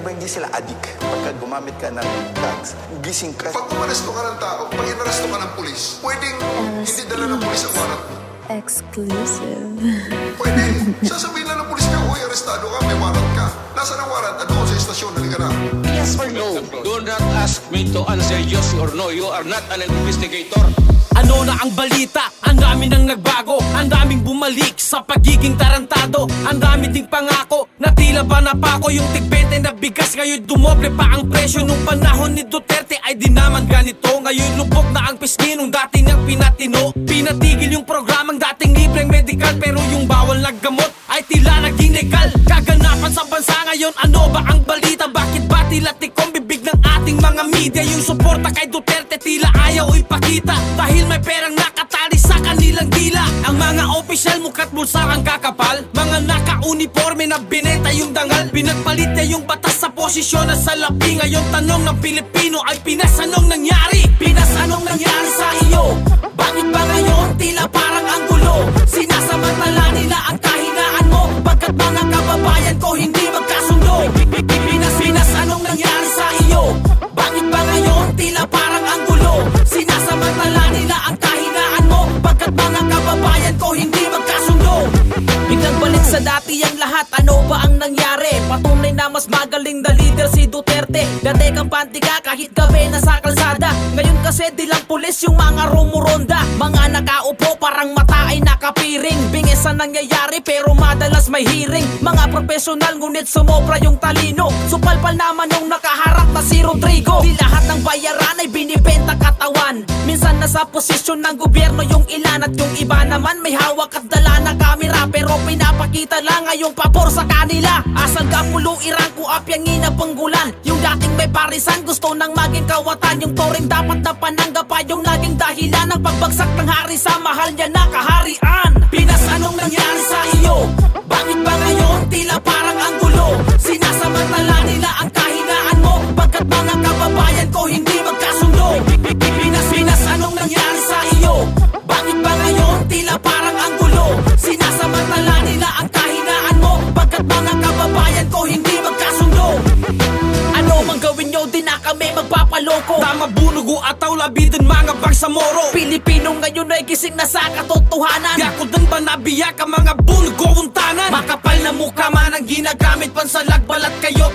ba hindi sila adik pagka gumamit ka ng drugs? Gising ka. Pag umaresto ka ng tao, pag inaresto ka ng pulis, pwedeng hindi dala ng pulis ang warrant mo. Exclusive. Pwede. Sasabihin lang ng pulis niya, uy, arestado ka, may warrant ka. Nasaan ang warrant? Doon sa istasyon, halika na. Yes or no? Do not ask me to answer yes or no. You are not an investigator. Ano na ang balita? Ang dami nang nagbago, ang daming bumalik sa pagiging tarantado. Ang dami ding pangako na tila ba napako. Yung tig-20 na bigas ngayon dumoble pa ang presyo. Nung panahon ni Duterte ay di naman ganito. Ngayon lubog na ang pisngi nung dati niyang pinatino. Pinatigil yung programang dating libreng medical, pero yung bawal na gamot ay tila naging legal. Kaganapan sa bansa ngayon, ano ba ang balita? Bakit ba tila tikom bibig ng ating mga media? Yung suporta kay Duterte tila ayaw ipakita, dahil may perang nakatali sa kanilang dila. Ang mga opisyal mukat bulsa ang kakapal, mga naka-uniforme na binenta yung dangal. Pinagpalit niya yung batas sa posisyon na salapi. Ngayon tanong ng Pilipino ay Pinas, anong nangyari? Pinas, anong nangyari sa iyo? Bakit ba ngayon tila parang ang gulo? Sinasamantala nila ang kahinaan mo, pagkat mga kababayan ko hindi magkasundo. Pinas, Pinas, anong nangyari sa iyo? Bakit ba ngayon tila parang ang gulo? Sinasamantala nila ang kahinaan mo, pagkat mga kababayan ko hindi magkasundo. Biglang balik sa dati ang lahat, ano ba ang nangyari? Patunay na mas magaling na leader si Duterte. Dati kampante ka kahit gabi na sa kalsada. Ngayon kasi di lang pulis yung mga rumuronda, mga nakaupo parang mata ay nakapiring. Bingis ang nangyayari pero madalas may hearing. Mga profesional ngunit sumobra yung talino. Supalpal naman yung nakaharap na si Rodrigo. Di lahat ng bayaran ay binibenta katawan. Minsan nasa posisyon ng gobyerno yung ilan, at yung iba naman may hawak at dala na kamera, pero pinapakita lang ngayong pabor sa kanila. Asal ka pulo irang ko apyang inabanggulan. Yung dating may parisan gusto nang maging kawatan. Yung toring dapat na pananggap pa yung naging dahilan ng pagbagsak ng hari sa mahal niya na kaharian. Pinas, anong nangyari sa iyo? Bakit ba ngayon tila parang ang gulo? Sinasamantala nila ang kahinaan mo, pagkat mga kababayan ko hindi magkasundo. Pinas, Pinas, anong nangyari sa iyo? Bakit ba ngayon tila parang ang gulo? Sinasamantala nila ang kahinaan mo, pagkat mga kababayan ko hindi magkasundo. Ano mang gawin nyo, di na kami magpapaloko. Tama bunugo at labitin mga bangsamoro. Pilipino ngayon ay gising na sa katotohanan. Yakudan ba nabiyak ang mga bunugo untanan? Makapal na mukha man ang ginagamit pansalagbalat kayo.